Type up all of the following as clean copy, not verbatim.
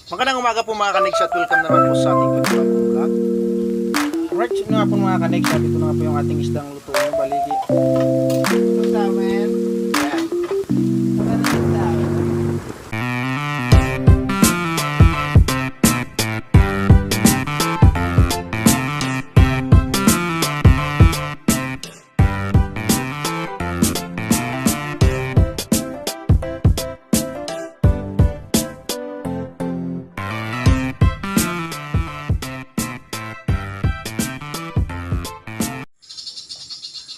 Magandang umaga po mga kanigs at welcome naman po sa ating panibagong vlog. Alright, so nga po mga kanigs at ito na nga po yung ating isdang lutuin, baligi. Sa amin. Yan.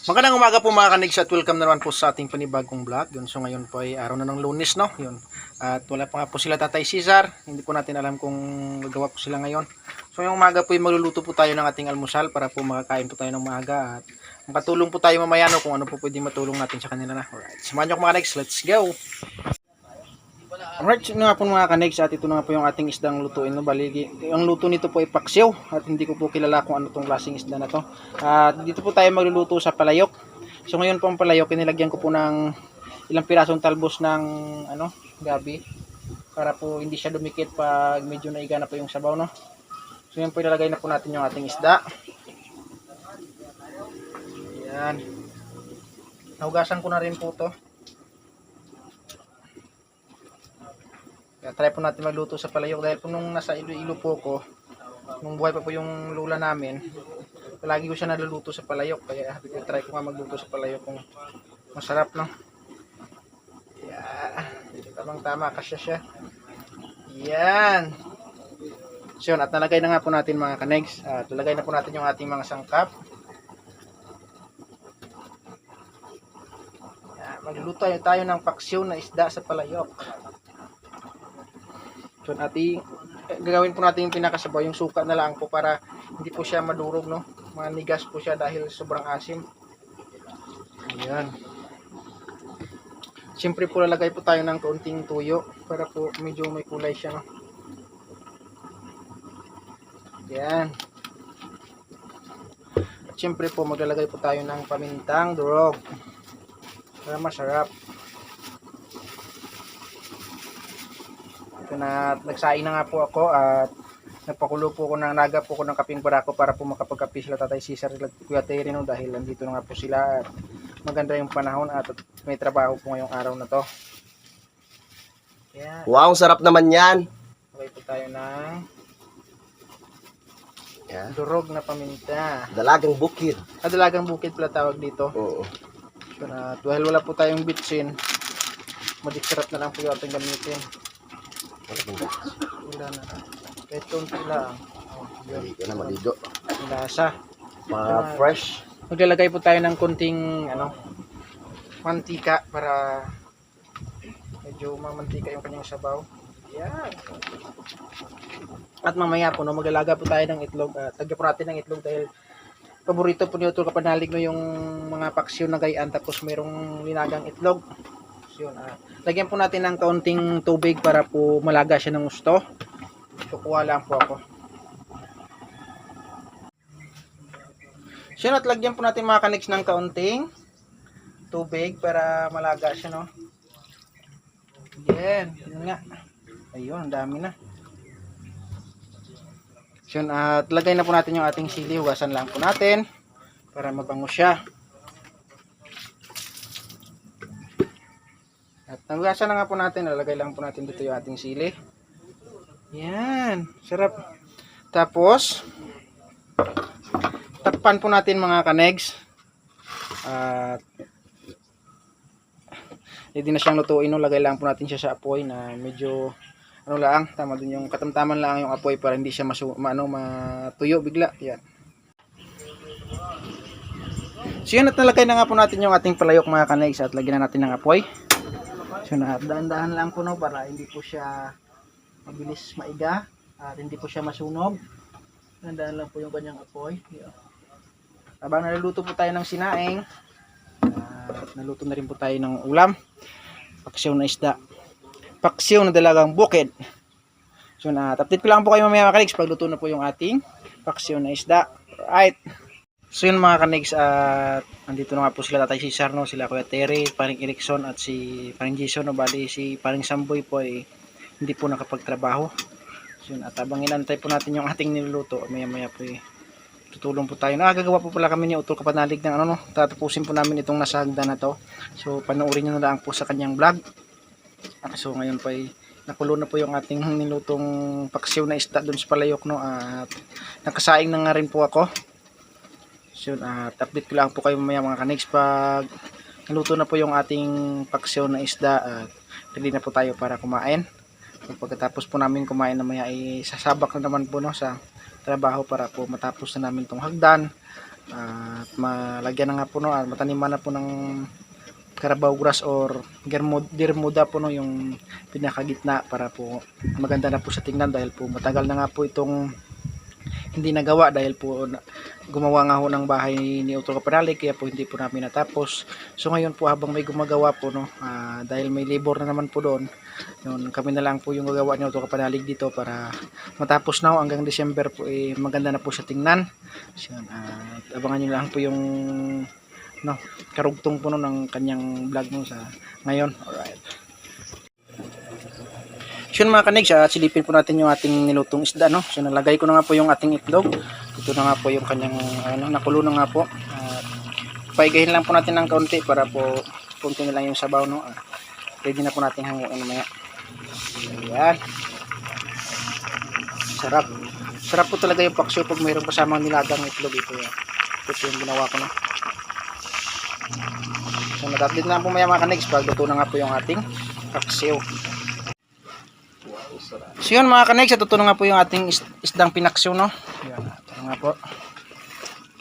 Magandang umaga po mga kanigs at welcome naman po sa ating panibagong vlog. Yun, so ngayon po ay araw na ng Lunes, no? Yun. At wala pa nga po sila Tatay Cesar. Hindi po natin alam kung gagawa po sila ngayon. So ngayong umaga po ay magluluto po tayo ng ating almusal para po makakain po tayo ng maaga at makatulong po tayo mamaya no, kung ano po pwedeng matulong natin sa kanila na. Alright, samahan nyo ako mga kanigs. Let's go! Alright, so nga po mga kanigs at ito na nga po yung ating isdang lutuin, no? Baligi. Ang luto nito po ay paksiw at hindi ko po kilala kung ano tong klaseng isda na to. At dito po tayo magluluto sa palayok. So ngayon po ang palayok, inilagyan ko po ng ilang pirasong talbos ng gabi para po hindi siya dumikit pag medyo naiga na po yung sabaw, no? So yan po ilalagay na po natin yung ating isda. Ayan. Nahugasan ko na rin po to. Kaya try po natin magluto sa palayok dahil po nung nasa Iloilo po ko, nung buhay pa po yung lula namin, palagi ko siya naluluto sa palayok. Kaya try ko nga magluto sa palayok kung masarap, no? Yeah. Tamang tama kasi siya. Yan. So yun, at nalagay na nga po natin mga kanigs. At nalagay na po natin yung ating mga sangkap. Yan. Magluluto tayo ng paksiw na isda sa palayok. So ating gagawin po natin yung pinakasabaw, yung suka na lang po para hindi po siya madurog, no? Manigas po siya dahil sobrang asim. Ayan. Siyempre po lalagay po tayo ng kaunting tuyo para po medyo may kulay siya, no? Ayan. At siyempre po maglalagay po tayo ng pamintang durog para masarap. Na nagsaing na nga po ako at nagpakulo po ako naga po ako ng kaping barako para po makapagkape sila Tatay Cesar at Kuya Terry, no, dahil nandito na nga po sila at maganda yung panahon at may trabaho po ngayong araw na to. Kaya, wow, sarap naman yan. okay po tayo ng durog na paminta. Dalagang bukid. Dalagang bukid pala tawag dito. Oo. So, dahil wala po tayong bitsin, magic-sarap na lang po yung ating gamitin. Wala na. Kahit konti lang. Hindi ka na maligo. Ang lasa. Fresh. Maglalagay po tayo ng konting mantika para medyo mamantika yung kanyang sabaw. Yan. At mamaya po, no, maglalaga po tayo ng itlog. Tagyan po natin ng itlog dahil paborito po ni Utol Kapanalig, no, yung mga paksiw na gayaan tapos mayroong linagang itlog. So, yun, lagyan po natin ng kaunting tubig para po malaga siya ng gusto. Kukuha lang po ako. So, at lagyan po natin mga kanigs ng kaunting tubig para malaga siya, no? Yan, yun nga. Ayun, ang dami na. So, at lagay na po natin yung ating sili. Hugasan lang po natin para mabango siya. At nahugasan na nga po natin, lalagay lang po natin dito yung ating sili. Yan, sarap. Tapos, takpan po natin mga kanegs. At, hindi na siyang lutuin, no? Lagay lang po natin siya sa apoy na medyo, tama din yung katamtaman lang yung apoy para hindi siya matuyo bigla. Yan. So yun, at nalagay na nga po natin yung ating palayok mga kanegs at lagyan na natin ng apoy. So dahan-dahan lang po, no, para hindi po siya mabilis maiga at hindi po siya masunog. Dahan-dahan lang po yung kanyang apoy. Habang naluluto po tayo ng sinaing, at naluto na rin po tayo ng ulam. Paksiw na isda. Paksiw na dalagang bukid. So update ko lang po kayo mamaya mga kanigs pagluto na po yung ating paksiw na isda. Right. So yun mga kanigs, at andito na nga po sila Tatay Cesar, no, sila Kuya Terry, Paring Erickson at si Paring Jason, no, bali si Paring Samboy po ay hindi po nakapagtrabaho. Yun, at habang inantay po natin yung ating niluluto, maya po tutulong po tayo. Gagawa po pala kami ni Utol Kapanalig ng tatapusin po namin itong nasa hagdan na to. So panoorin nyo na lang po sa kanyang vlog. So ngayon po ay nakulo na po yung ating nilutong paksiw na isda dun sa palayok, no, at nakasaing na nga rin po ako. So at update ko lang po kayo mamaya mga kanigs pag naluto na po yung ating paksiw na isda at ready na po tayo para kumain. So, pagkatapos po namin kumain na maya ay sasabak na naman po, no, sa trabaho para po matapos na namin itong hagdan at malagyan na nga po, no, at mataniman na po ng Carabao grass or dirmuda po, no, yung pinakagitna para po maganda na po sa tingnan dahil po matagal na nga po itong hindi nagawa dahil po gumawa nga ho ng bahay ni Utol Kapanalig kaya po hindi po namin natapos. So ngayon po habang may gumagawa po, no, dahil may labor na naman po doon, yun, kami na lang po yung gagawa ni Utol Kapanalig dito para matapos na ho hanggang December po maganda na po sa tingnan. So, abangan nyo lang po yung karugtong po, no, ng kanyang vlog, no, sa ngayon. Alright. So yun mga kanigs, silipin po natin yung ating nilutong isda, no. So nalagay ko na nga po yung ating itlog. Ito na nga po yung kanyang nakulo na nga po. Paigahin lang po natin ng kaunti para po punti na lang yung sabaw, no. Ready na po natin hanguin mamaya. Ayan. Sarap. Sarap po talaga yung paksiw pag mayroong kasamang nilagang itlog. Ito yung ginawa ko, no. So nag-update na po maya mga kanigs pag luto na nga po yung ating paksiw. So yun mga kanigs, ito na nga po yung ating isdang pinaksiw, no. Yan, ito nga po.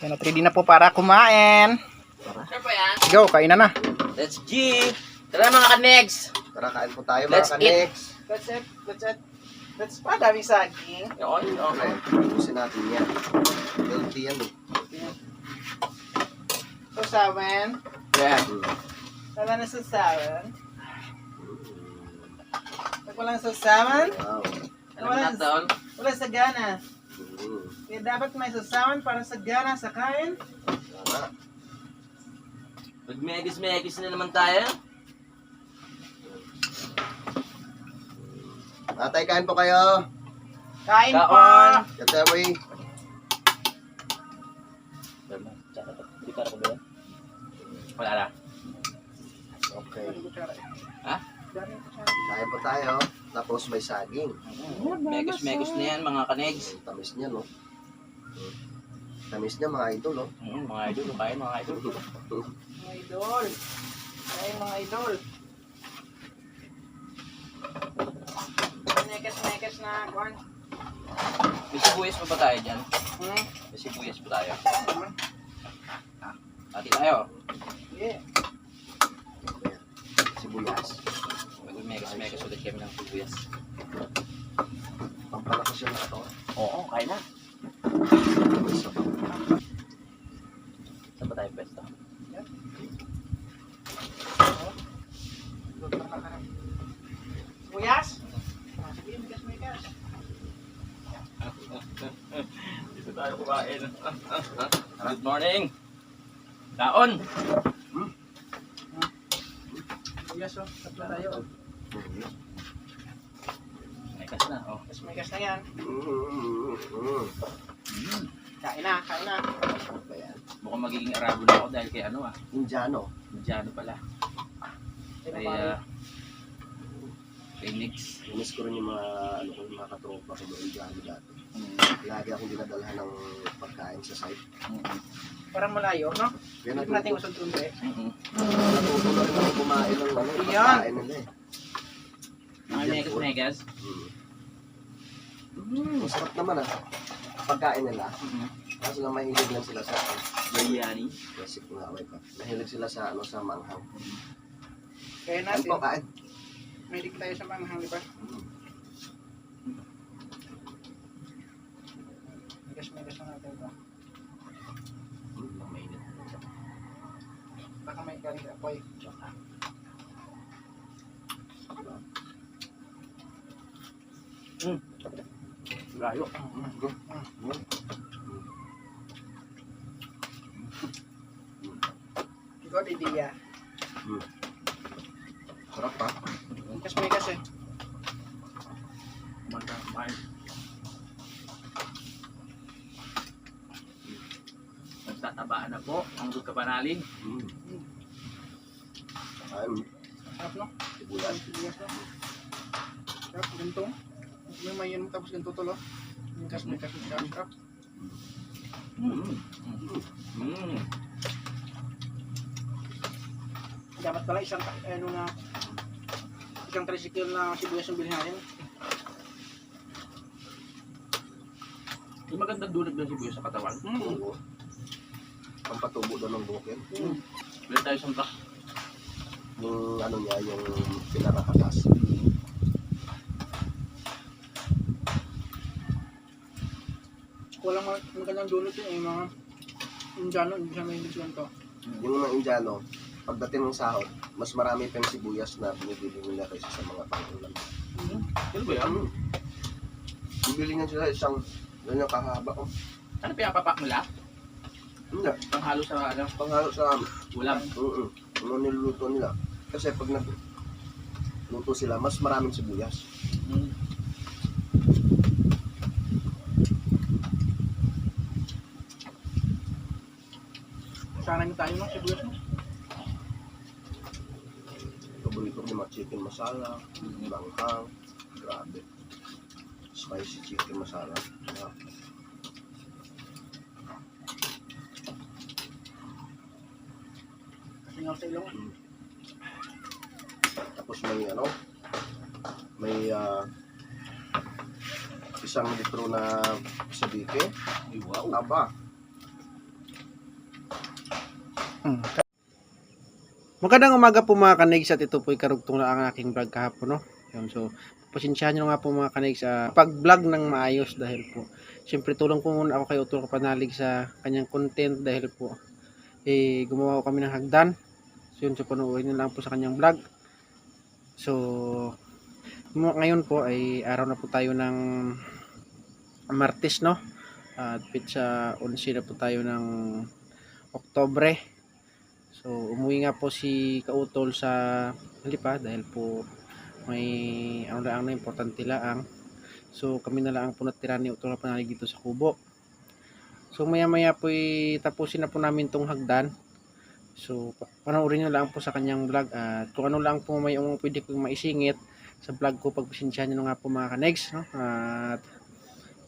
Yan, at ready na po para kumain. Go, kain na. Let's G! Tara mga kanigs! Tara, kain po tayo Let's mga kaniks. Let's pa, dami saging. Okay. Pusin natin yan. Healthy yan eh. Susawan. Yeah. Wala na susawan. Pag walang susawan, Wow. Alam mo na taon? wala sagana. Mm. Kaya dapat may susawan para sagana sa kain. Tama. Pag megis na naman tayo. Tatay, kain po kayo. Kain po. Kaon. Katewi. Wala na. Okay. Ha? Kain po tayo. Tapos may saging. Megis na yan mga kanigs. Ang tamis niya, no? Tamis niya, mga idol, no? Mga idol, kain mga idol. Mga idol. Kain mga idol. Nekas na kuan. May sibuyas pa ba tayo dyan? May sibuyas pa tayo. Ati tayo. Yeah. Sibuyas. Megis ulit kami ng sibuyas. Pampalakas yung ito. Oo, kain na. Saan ba tayo pwesto? Buyas? Sige, mikas. Dito tayo kumain. Good morning. Taon. Buyas, oh. Tatlo tayo. Megas na. Oh. Mikas na yan. Kain na. Mukhang magiging Arabo na ako dahil kay Indiano. Indiano pala. Kay Nix. Miss ko rin yung mga katropa ko doon Indiano dati. Lagi akong dinadalhan ng pagkain sa site. Parang malayo, no? Kaya Hindi natin usod tunti. natuto na rin ako kumain ng Yan. pagkain nila eh. Mga Megas. Masarap naman pagkain nila. Kaso lang mahilig lang sila sa Biryani. basic nga away pa. Mahilig sila sa sa manghang. Kaya Kain natin. po, kain. May dik tayo sa manghang, di ba? Mikas na natin ito. Mainit. Baka may galing apoy. Layo. Good idea. Sarap pa. Mikas eh. Habaan na po ang Kapanalig. Sarap, no? Sibuyas. Sibuyas, no? Sarap, ganito. May mayan mo tapos ganito tolo. Yung may kaso sarap. Dapat pala isang tricycle na sibuyas yung bilhin natin. Yung magandang dulog ng sibuyas sa katawan. Oo. Pampatubo daw ng buhok yan. Bili tayo sa truck. Yung ano niya, yung pinakakatas. Walang magandang dulot yun, yung mga Indiano, hindi siya may hilig to. Yung mga Indiano, pagdating ng sahod, mas marami pa yung sibuyas na binibili nila kaysa sa mga pangulam. Ano ba yan? Bibili nga sila isang ganyan kahaba. Oh. Ano pinapapak nila? Hindi. Panghalo sa ano? Panghalo sa Ulam. ano niluluto nila. Kasi pag nagluto sila, mas maraming sibuyas. Sana nyo tayo no, sibuyas mo. Paborito ko yung mga chicken masala, banghang, grabe. Spicy chicken masala. Yeah. Kasi nga sa ilong. Tapos may isang litro na sabike. Ay, wow. Aba, Magandang umaga po mga kanigs at ito po'y karugtong na ang aking vlog kahapon, no? Yun, so, pasensyahan nyo nga po mga kanigs sa pag-vlog ng maayos dahil po, siyempre tulong po muna ako kay Utol Kapanalig sa kanyang content dahil po, gumawa ko kami ng hagdan. So, yun, so panuorin nyo lang po sa kanyang vlog. So, ngayon po ay araw na po tayo ng Martes, no? At pizza 11 na po tayo ng Oktobre. So, umuwi nga po si Kautol sa Lipa dahil po may ano lang na importante lang. So, kami na lang po natira ni Utol Kapanalig dito sa Kubo. So, maya-maya po tapusin na po namin tong hagdan. So, panoorin nyo lang po sa kanyang vlog at kung ano lang po may pwede kong maisingit sa vlog ko, pagpasensyahan nyo nga po mga kanegs, no? At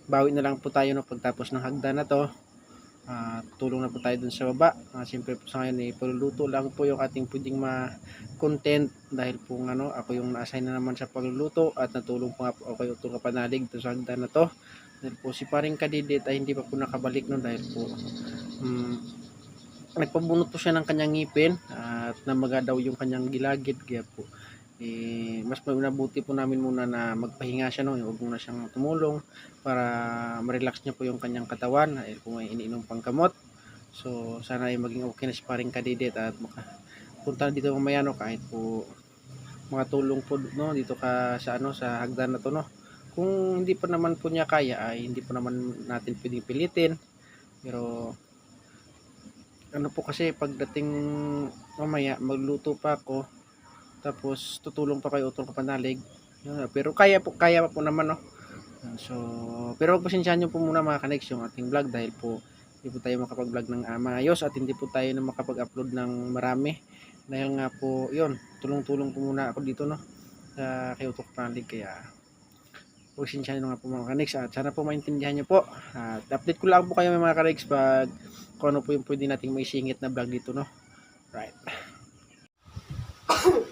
bawi na lang po tayo no, pagtapos ng hagdan na to. Tulong na po tayo dun sa baba. Siyempre po sa ngayon pagluluto lang po yung ating pwedeng ma-content dahil po ako yung na-assign na naman sa pagluluto at natulong po nga po ako kay Utol Kapanalig dito sa hagdan na to. Dahil po si paring Kadidit ay hindi pa po nakabalik no dahil po nagpabunot po siya ng kanyang ngipin at namaga daw yung kanyang gilagid kaya po mas mabuti po namin muna na magpahinga siya no, huwag muna siyang tumulong para ma-relax niya po yung kanyang katawan dahil po may iniinom pang gamot. So sana ay maging okay na si paring Kadidit at makapunta dito mamaya no, kahit po makatulong po no dito ka sa sa hagdan na to no. Kung hindi pa naman po niya kaya ay hindi po naman natin pwedeng pilitin, pero po kasi pagdating mamaya magluto pa ako tapos tutulong pa kay Utol Kapanalig yun, pero kaya pa po naman no. So pero pasensyahan nyo po muna mga kanex yung ating vlog dahil po hindi po tayo makapag-vlog ng maayos at hindi po tayo na makapag-upload ng marami dahil nga po yun, tulong-tulong po muna ako dito no sa kay Utol Kapanalig kaya pasensyahan nyo nga po mga kanex at sana po maintindihan nyo po at update ko lang po kayo mga kanex pag kung ano po yung pwede nating may singit na vlog dito no. Right.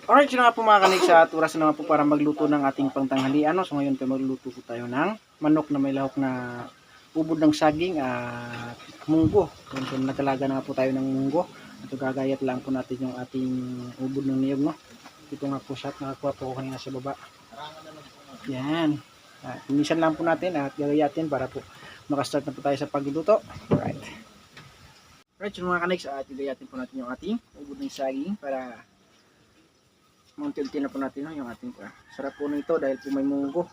Alright, yun nga po mga kanig at oras na naman po para magluto ng ating pangtanghalian. So ngayon po magluto po tayo ng manok na may lahok na ubod ng saging at munggo. So nagkalaga na po tayo ng munggo. At gagayat lang po natin yung ating ubod ng niyog no. Ito nga po siya, nakakuha po ko kanina sa baba. Yan. At inisan lang po natin at gagayatin para po makastart na po tayo sa pagluluto. Alright. Alright, yun mga kanig at gagayatin po natin yung ating ubod ng saging para unti-unti na po natin no, yung ating sarap po nito dahil po may munggo.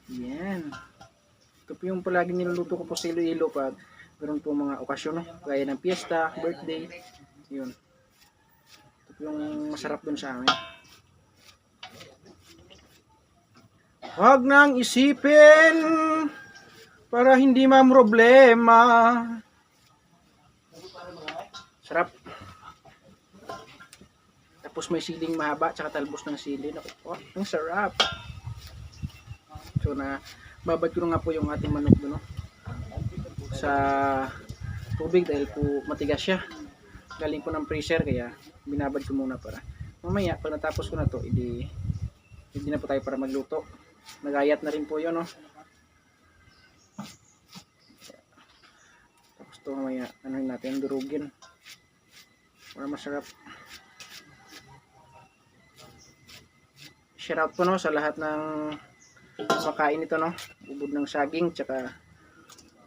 Yan. Ito po yung palagi niluluto ko po sa Iloilo pag meron po mga okasyon no, gaya ng piyesta, birthday. Yun. Ito po yung masarap dun sa amin. Huwag nang isipin para hindi ma-problema. Sarap. Tapos may siling mahaba tsaka talbos ng sili. Naku po, ang sarap. So na babad ko na nga po yung ating manok doon, no? Sa tubig dahil po matigas siya. Galing po ng freezer kaya binabad ko muna para mamaya pag natapos ko na to, hindi na po tayo para magluto. Nagayat na rin po yun, no? Tapos to mamaya ano natin durugin para masarap. Shoutout po, no, sa lahat ng makain ito, no? Ubod ng saging tsaka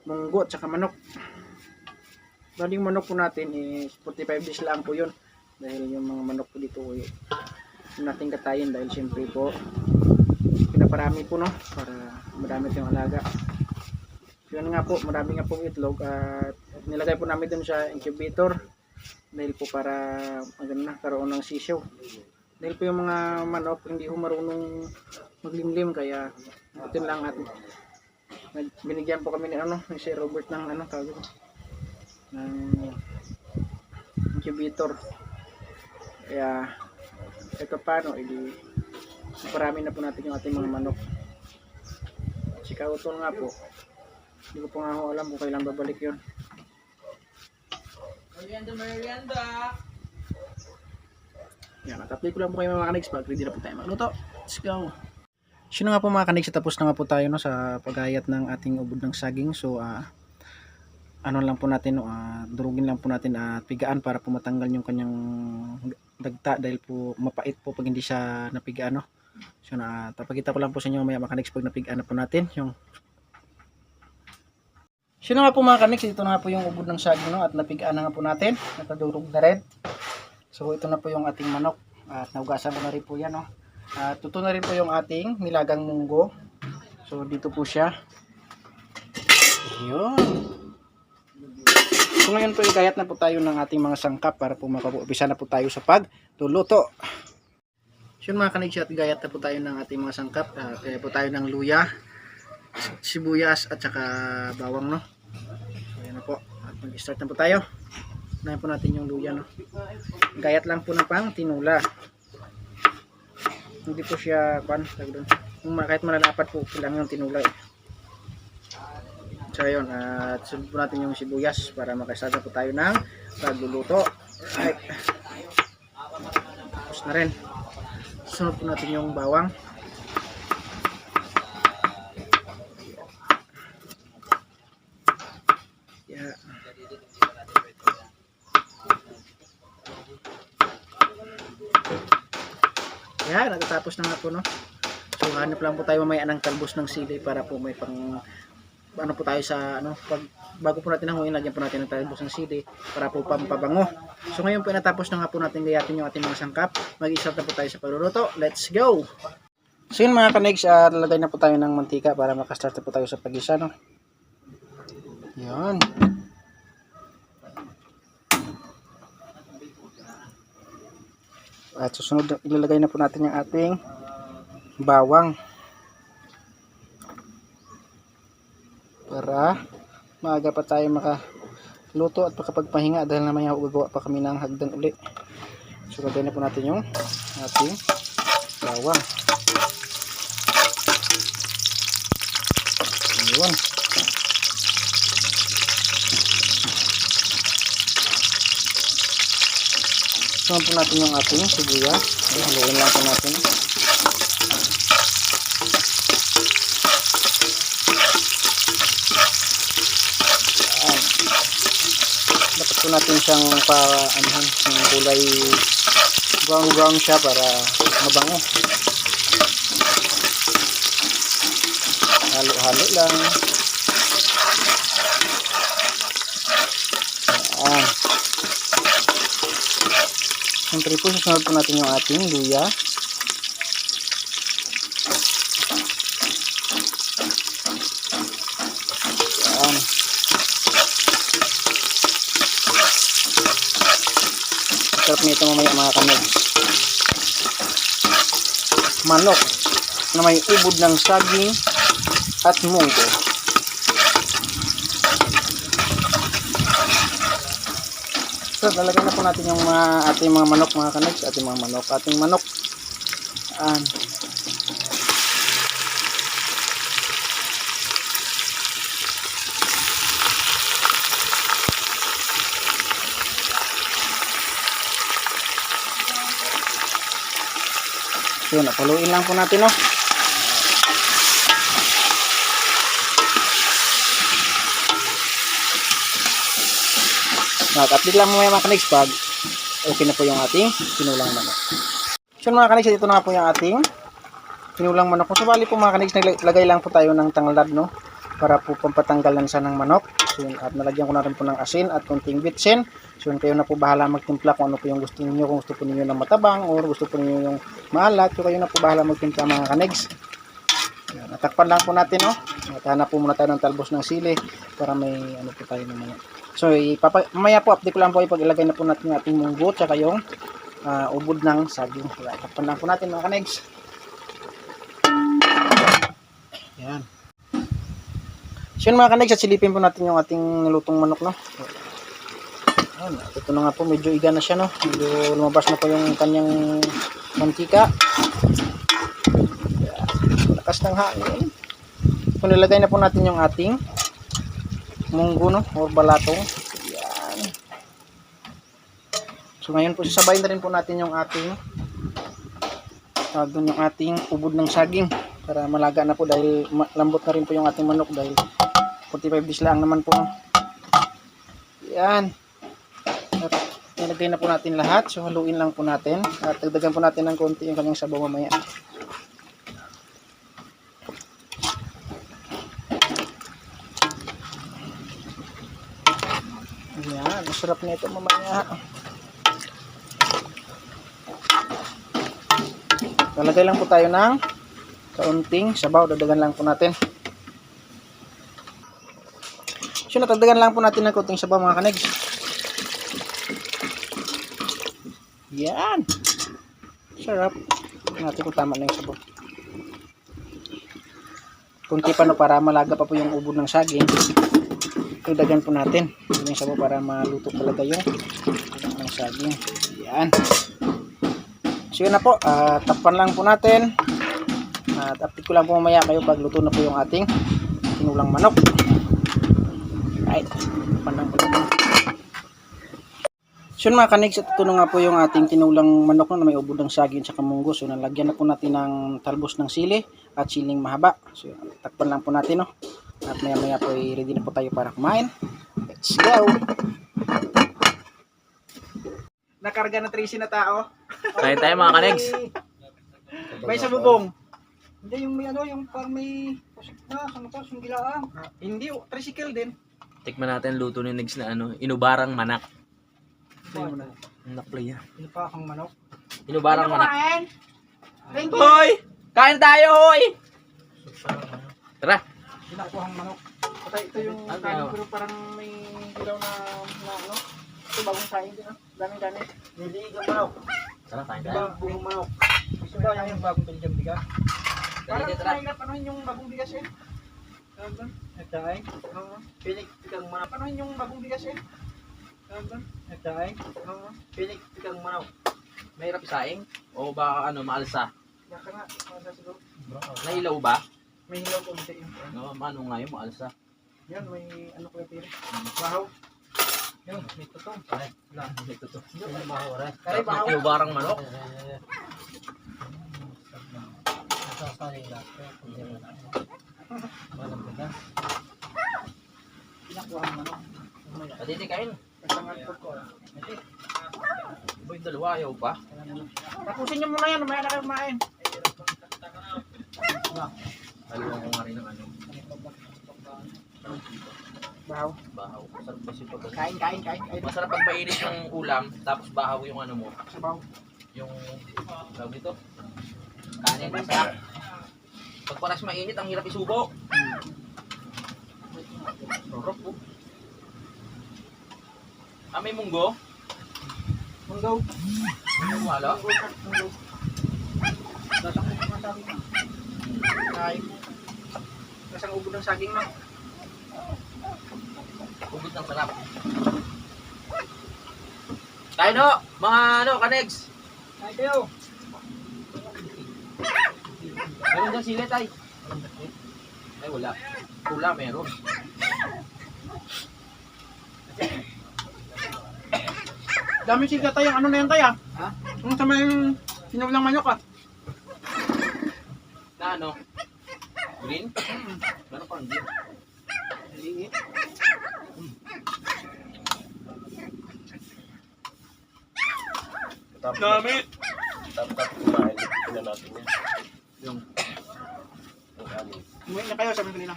munggo tsaka manok. Bali yung manok po natin is 45 days lang po yun dahil yung mga manok po dito yung nating katayin dahil siyempre po pinaparami po, no, para madami tayong alaga. So yun nga po, marami nga po itlog at nilagay po namin dun sa incubator dahil po para maganda na karoon ng sisiyo. Dahil po yung mga manok hindi ho marunong maglimlim kaya ito lang at binigyan po kami ni ni si Robert ng ng incubator. Kaya ito paano parami na po natin yung ating mga manok. Si Kautol nga po, hindi ko po nga ho alam kung kailan babalik yun. Merienda! Yan, at-update ko lang po kayo mga kanigs pag ready na po tayo magluto. Let's go! So nga po mga kanigs, tapos na nga po tayo, no, sa pagayat ng ating ubod ng saging. So ano lang po natin, no, durugin lang po natin at pigaan para po matanggal yung kanyang dagta dahil po mapait po pag hindi siya napigaan, no. So tapakita ko lang po sa inyo mga kanigs pag napigaan na po natin yung. So nga po mga kanigs, ito na nga po yung ubod ng saging, no, at napigaan na nga po natin, nakadurog na rin. So ito na po yung ating manok at naugasan ko na rin po yan, no. At ito na rin po yung ating nilagang munggo. So dito po siya. Ayun. So ngayon po ikayat na po tayo ng ating mga sangkap para po makapupisa na po tayo sa pagluluto. So mga kanigs, at gayat na po tayo ng ating mga sangkap. Kaya po tayo ng luya, sibuyas at saka bawang, no. So ayan na po. At mag-start na po tayo. Unahin po natin yung luya, no. Gayat lang po na pang tinula. Hindi po siya kahit malalapat po lang yung tinula eh. So ayun, at sunod po natin yung sibuyas para makasada po tayo ng pagluluto. Right. Tapos na rin. Sunod po natin yung bawang. Yeah. Yan, natatapos na nga po, no. So hanap lang po tayo mamaya ng talbos ng sili para po may pang po tayo sa bago po natin hanguin, lagyan po natin ng talbos ng sili para po pampabango. So ngayon po natapos na nga po natin gayatin yung ating mga sangkap. Mag-start na po tayo sa pagluluto. Let's go! So yun mga kanigs, lalagay na po tayo ng mantika para makastart na po tayo sa pag-isa, no. Yan. At susunod, ilalagay na po natin yung ating bawang para maaga pa tayo makaluto at makapagpahinga dahil naman gagawa pa kami ng hagdan uli. So lagay na po natin yung ating bawang. Ayun. Suman po natin yung ating sibuyas. Haluin lang po natin. Ayan. Dapat po natin siyang yung kulay brown siya para mabango. Halo-halo lang. Ayan. Siyempre po, susunod po natin yung ating luya. Yan. Sarap nito mamaya mga kanigs. Manok na may ubod ng saging at munggo. So, lalagyan na po natin yung ating mga manok mga kanex, ating mga manok, ating manok. So, napaluin lang po natin, no. Update lang mamaya mga kanex pag okay na po yung ating tinulang manok. So mga kanex, ito na po yung ating tinulang manok. Kung sabali po mga kanex, naglagay lang po tayo ng tanglad, no, para po pampatanggal lang siya ng manok. So yun, at nalagyan ko na rin po ng asin at konting bitsin. So yun, kayo na po bahala magtimpla kung ano po yung gusto niyo, kung gusto po niyo ng matabang or gusto po niyo yung maalat. So kayo na po bahala magtimpla mga kanex. Natakpan lang po natin, no. At hanap po muna tayo ng talbos ng sili para may ano po tayo naman. So, mamaya po, update ko lang po ipag ilagay na po natin yung ating munggo tsaka yung ubod ng saging. Kaya, takpan lang po natin mga kanegs. Yan. So, yun mga kanegs, at silipin po natin yung ating nilutong manok, no. Yan, ito na nga po, medyo iga na siya, no. Medyo lumabas na po yung kanyang mantika. Yan, lakas ng hangin. So, nilagay na po natin yung ating munggo, no, or balatong. Yan. So ngayon po sasabayin na rin po natin yung ating yung ating ubod ng saging para malaga na po dahil lambot na rin po yung ating manok dahil 45 days lang naman po, no. Yan. At nilagay na po natin lahat. So haluin lang po natin at dagdagan po natin ng konti yung kanyang sabaw mamaya. Yan, masarap na ito mamaya. Lalagay lang po tayo ng kaunting sabaw, dadagan lang po natin. So natagdagan lang po natin ng kaunting sabaw mga kanegs. Yan. Sarap. Natin kung tama na yung sabaw. Kunti pa, no, para malaga pa po yung ubod ng saging. Dagan po natin yung sabaw para maluto talaga yung ng saging. Yan. So yun na po, takpan lang po natin at update ko lang po mamaya kayo pag luto na po yung ating tinulang manok. Right, takpan lang po natin. So yun mga kanegs, at ito na nga po yung ating tinulang manok na may ubod ng saging sa munggo. So nalagyan na po natin ng talbos ng sili at siling mahaba. So yun, takpan lang po natin, no. At maya maya po ready na po tayo para kumain. Let's go! Nakarga na 13 na tao. Kain tayo mga kanegs. May sa bubong. Hindi yung may ano, yung parang may pusik na, sangkas, yung gilaang. Hindi, tricycle din. Tikman natin luto ni Negs na ano, inubarang manak. Anak play yan. Pinapakang manok. Inubarang manak. Thank you. Hoy! Kain tayo, hoy! Tara. Pinakuhang manok. Patay, ito yung Ano kanin yan? pero parang may dilaw na ano. Ito bagong saing din, no? Daming-daming. Niliig ang manok. Tara, kain Diba, tayo. buong manok. Gusto ba yung bagong Belgium bigas? Parang Dali, tara. mahirap panuhin yung bagong bigas eh. Tawag doon? Nagtaay. Oo. Pinik tikang manok. Panuhin yung bagong bigas eh. Tawag doon? Nagtaay. Oo. Pinik tikang manok. Mahirap isaing? O baka ano, maalsa? Yaka nga. Maalsa siguro. Nailaw ba? May hilaw ko kasi yung No, ano nga yung maalsa? yan, may ano ko yung tira. Bahaw. Yun, may tutong. Ay, wala. Ito to. Yung bahaw rin. Kaya bahaw. Inubarang manok? Nasasaling lahat. Hindi mo na. Walang bigas. Pinakuha ang manok. Patiti kain. Kasangan ko. Iba yung dalawa, ayaw pa. Tapusin nyo muna yan, mamaya na kayo kumain. Haluan ko nga rin ng ano. Bahaw. Bahaw. Masarap kasi pag Kain. masarap pag mainit yung ulam, tapos bahaw yung ano mo. Sabaw. Yung, tawag dito, kanin masarap. Pag paras mainit, ang hirap isubo. Sarap po. May munggo? Munggaw. Munggo wala? Munggaw. Tatakbo ko masabi mo. Kain. Kasang ubod ng saging mo. Ubod ng sarap. Tayo no, mga kanegs. Ay kayo. Meron dyan sila tay. Ay wala. Pula meron. Dami siga tayo. Ano na yan tayo? Ha? Ang sama yung sinog ng manok ah. Na ano? Green? Meron pang green. Liit. Tapos, Dami. tapos kumain. Tingnan natin yan. Yung Yung kanin. Umuwi na kayo, sabi ko nila.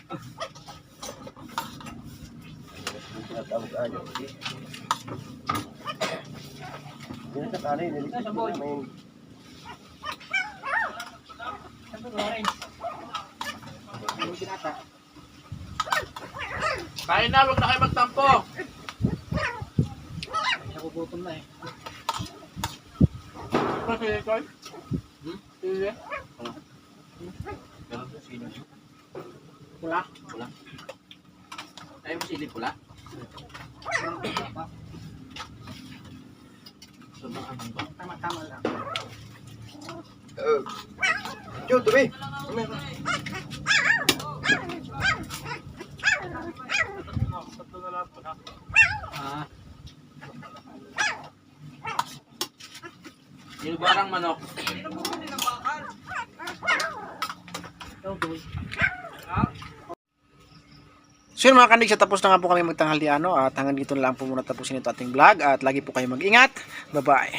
Yung tinatawag ayo. Yan sa kanin. Nilipit ko namin. Sabi ko rin. Yung binata. kain na, wag na kayo magtampo. Nakugutom na eh. Ano sila ito? Sila? Meron dyan sila. Pula? Pula. Ayaw mo sili pula? So, ano ba? Tama-tama lang. Diyo, tubi. Ah. Nilubarang manok. So yun mga kandig, tapos na nga po kami magtanghaliano at hanggang dito na lang po muna tapusin ito ating vlog at lagi po kayo mag-ingat. Bye-bye.